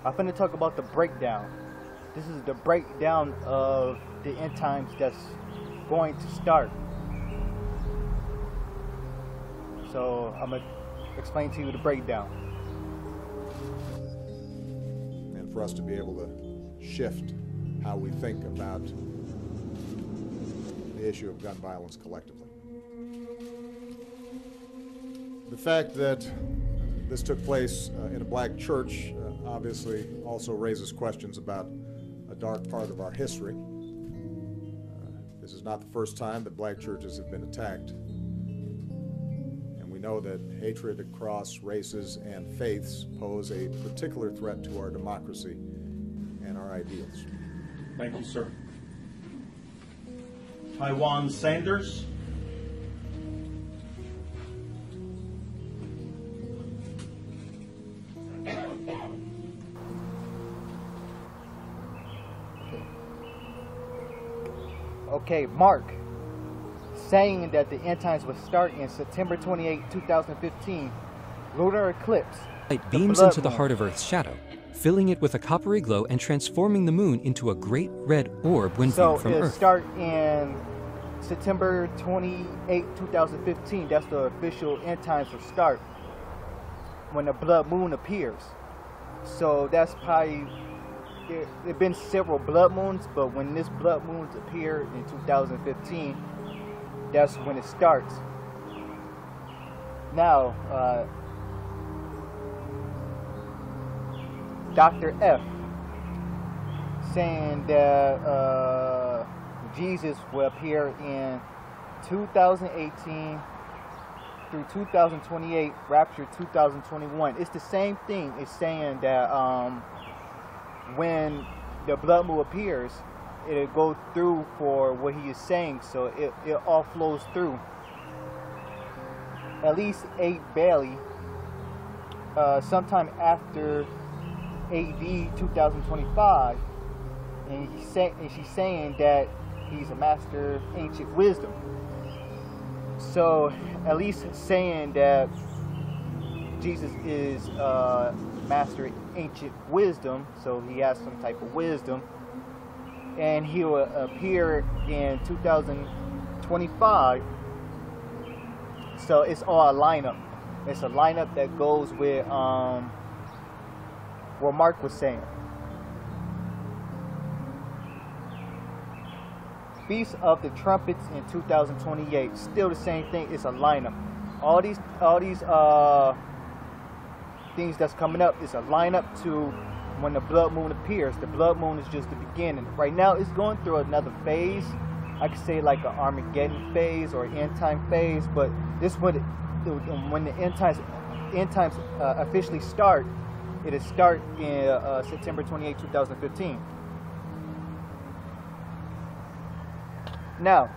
I'm going to talk about the breakdown. This is the breakdown of the end times that's going to start. So I'm going to explain to you the breakdown. And for us to be able to shift how we think about the issue of gun violence collectively. The fact that this took place in a black church obviously also raises questions about a dark part of our history. This is not the first time that black churches have been attacked. And we know that hatred across races and faiths pose a particular threat to our democracy and our ideals. Thank you, sir. Taiwan Sanders. Okay, Mark, saying that the end times would start in September 28, 2015, lunar eclipse. Light beams into the heart of Earth's shadow, filling it with a coppery glow and transforming the moon into a great red orb when viewed from Earth. So it'll start in September 28, 2015. That's the official end times will start when the blood moon appears. So that's probably, there have been several blood moons, but when this blood moon appeared in 2015, that's when it starts. Now, Dr. F saying that Jesus will appear in 2018 through 2028, rapture 2021. It's the same thing. It's saying that when the blood moon appears, it'll go through for what he is saying, so it all flows through. At least 8 Bailey, sometime after AD 2025, and she's saying that he's a master of ancient wisdom. So at least saying that Jesus is master of ancient wisdom, so he has some type of wisdom, and he will appear in 2025. So it's all a lineup. It's a lineup that goes with what Mark was saying. Feast of the Trumpets in 2028. Still the same thing. It's a lineup. All these things that's coming up is a lineup to when the blood moon appears. The blood moon is just the beginning. Right now, it's going through another phase. I could say like an Armageddon phase or end time phase. But this when the end times officially start. It'll start in September 28, 2015. Now,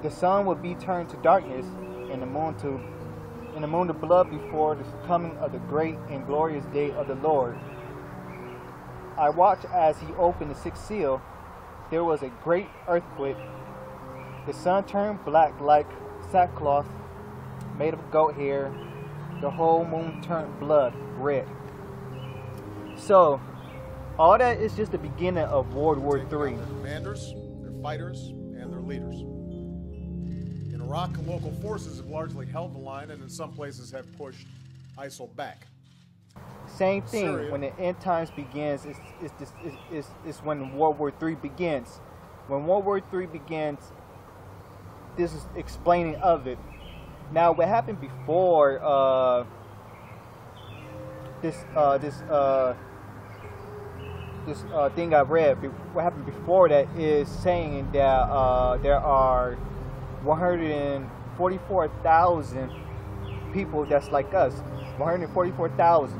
the sun will be turned to darkness, and the moon to blood before the coming of the great and glorious day of the Lord. I watched as he opened the 6th seal. There was a great earthquake. The sun turned black like sackcloth made of goat hair. The whole moon turned blood red. So, all that is just the beginning of World War III. Their commanders, their fighters, and their leaders. In Iraq, local forces have largely held the line and in some places have pushed ISIL back. Same thing, Syria. when the end times begins, it's when World War III begins. When World War III begins, this is explaining of it. Now, what happened before this thing I read, what happened before that is saying that there are 144,000 people that's like us, 144,000,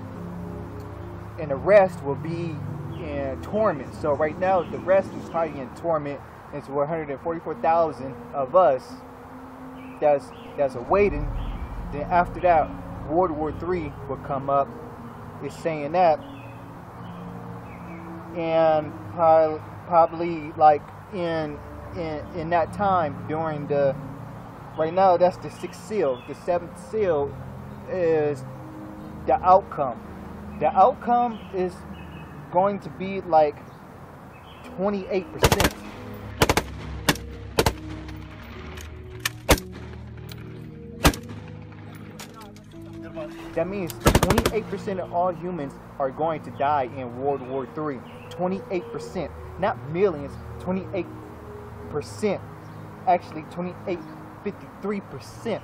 and the rest will be in torment. So right now, the rest is probably in torment. It's 144,000 of us that's awaiting. Then after that, World War III will come up. It's saying that. And probably like in that time during the, right now that's the 6th seal. The 7th seal is the outcome. The outcome is going to be like 28%. That means 28% of all humans are going to die in World War III. 28%, not millions, 28%. Actually, 53%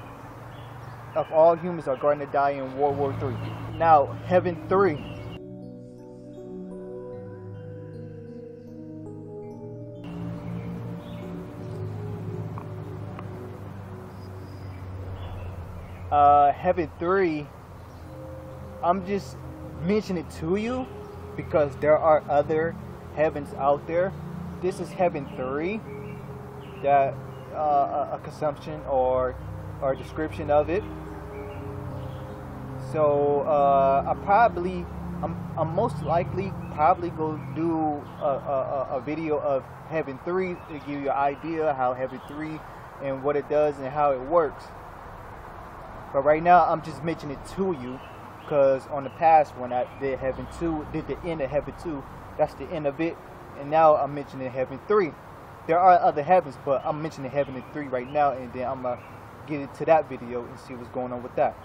of all humans are going to die in World War III. Now, Heaven 3. Heaven 3, I'm just mentioning it to you because there are other heavens out there. This is Heaven 3, that a consumption or description of it. So I'm most likely probably go do a video of Heaven 3 to give you an idea how Heaven 3 and what it does and how it works. But right now I'm just mentioning it to you because on the past when I did Heaven 2, did the end of Heaven 2, that's the end of it. And now I'm mentioning Heaven 3. There are other heavens, but I'm mentioning Heaven 3 right now, and then I'm going to get into that video and see what's going on with that.